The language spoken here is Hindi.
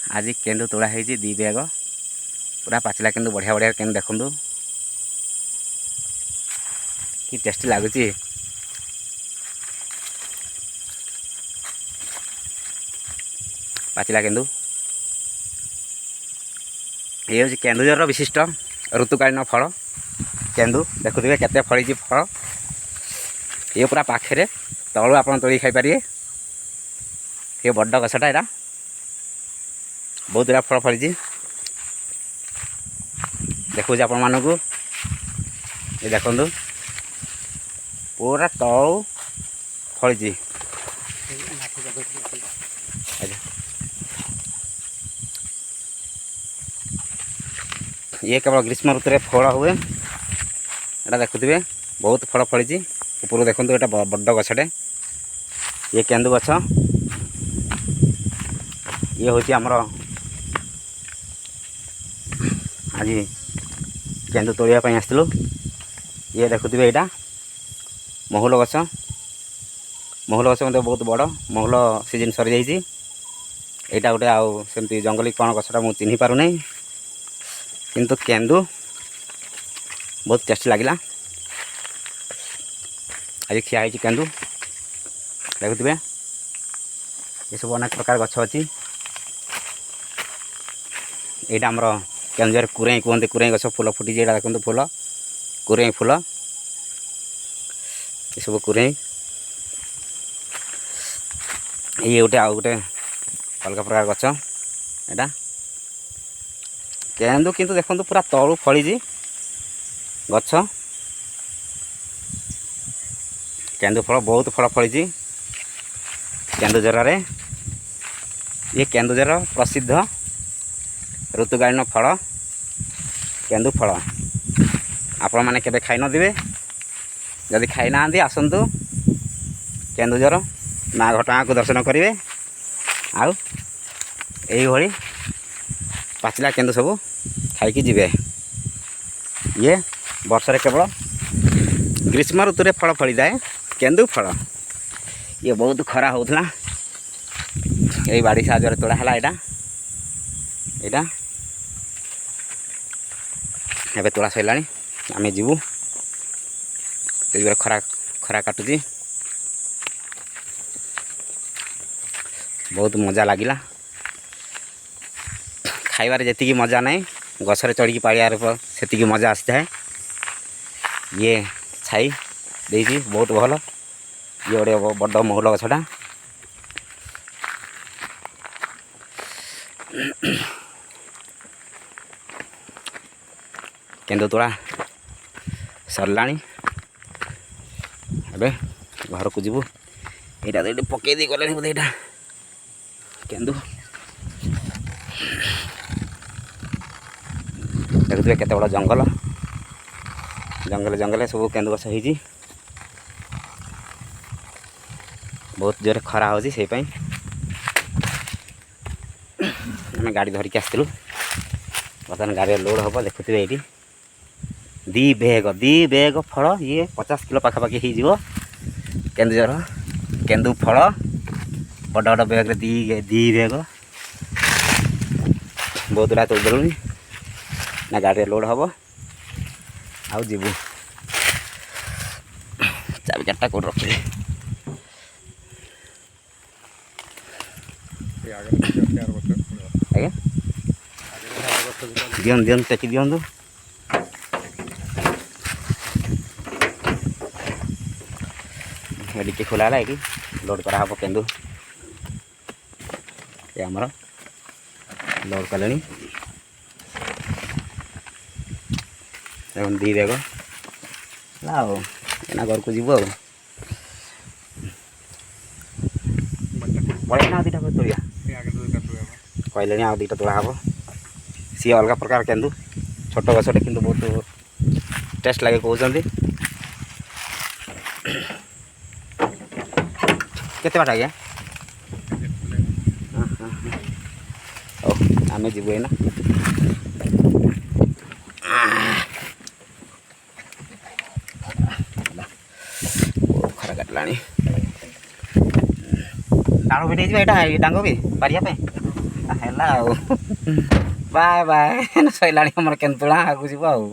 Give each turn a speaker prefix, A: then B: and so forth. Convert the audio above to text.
A: आज केन्दु तोड़ा है दी बैग पूरा पाचिला केन्दु बढ़िया बढ़िया केन्दु देखु कि टेस्टी लगुच। पाचिला केन्दु ये हूँ केन्दुझर विशिष्ट ऋतुकालीन फल केन्दु देखुए केते फली फल ये पूरा पाखे तलू आप तोड़ी खाई पारे। ये बड़ गछटा यहाँ बहुत गुड़ा फल फली देखुच आपण मानक ये देखु पूरा तलू फली। ये केवल ग्रीष्म ऋतु में फल हुए यहाँ देखुए बहुत फल फली ऊपर देखो ये बड़ गछटे ये केन्दु गछ ये हूँ आमर आज केन्दु तोड़ापी आसलु। ये देखुए यहाँ महुल गछ मतलब बहुत बड़ महुल सीजन सरी जाइए यहाँ गोटे आमती जंगली कौन गछटा मुझे चिन्ह पार नहीं किंतु केन्दु बहुत टेस्टी लगिला। आज खिया केन्दु देखुए ये सब अनेक प्रकार गछ अच्छी यहाँ आमर केन्दुझर कुरेई कहते कुरेई गछ फूल फुटी देखते फूल कुरेई फूल ये सब कुरेई ये गोटे आउ गोटे अलग प्रकार गछ यहाँ केन्दु किंतु देखो पूरा तलू फली गछ केन्दु फल बहुत फल फली केन्दुझर रे। ये केन्दुझर प्रसिद्ध ऋतुकालीन फल केन्दु फल आपण मैंने केबे खाई नदिबे जदि खाई ना आसतु केन्दुझर माँ घटगाँ को दर्शन करेंगे आउ यही पाचिला केन्दु सब खाई जीवे। ये वर्ष रे केवल ग्रीष्म ऋतु रे फल फली जाए केन्दु फल। ये बहुत खरा होता यही बाड़ी साहाଯ୍ୟରେ तोड़ा है यहाँ एवं तोड़ा सरला आम जीवु खरा खरा काटुची बहुत मजा लगिला खाइबार जी मजा नहीं गछरे चढ़ी पाड़ियार से मजा आसी है। ये छाई देती बहुत भल ये गोटे बड़ महुल गछटा केन्दु तोड़ा सरला एबे घर को जीवु यहाँ तो ये पकई दी गले बोधे यहाँ केन्दु देखुए केते बड़ा जंगल जंगल जंगल सब केन्दु गछ हो बहुत जोर खरा हो आम गाड़ी धरिक आसलु बर्तमान गाड़ी लोड हम देखुए ये दी बैग फल ये 50 किलो पाखापाखि हो केन्दुझर केन्दु फल बड़ बड़ बैग दी बैग बहुत गुड़ा तोड़ ना गाड़ी लोड हम आउ जीवु चाबी चार्टा कौट रखिए आज्ञा दियन दियन टेकी दियंतु डिक्की खोला है कि लोड करा हम केन्दु ये आमर लोड कले दी बैग ना घर को जीव बढ़िया ना दीटा तोड़िया कहले आ दीटा तोड़ा हम सी अलग प्रकार केन्दु छोट गछटे किंतु बहुत टेस्ट लगे कहते केते बाट आज्ञा आम जीवु एना खरा काटला डांग भी नहीं यहाँ डांग भी पारिया ହେଲା ଆଉ ବାଏ ବାଏ ସଇଲାଣି ଆମର କେନ୍ତୁଳା ଆଗକୁ ଯିବ ଆଉ।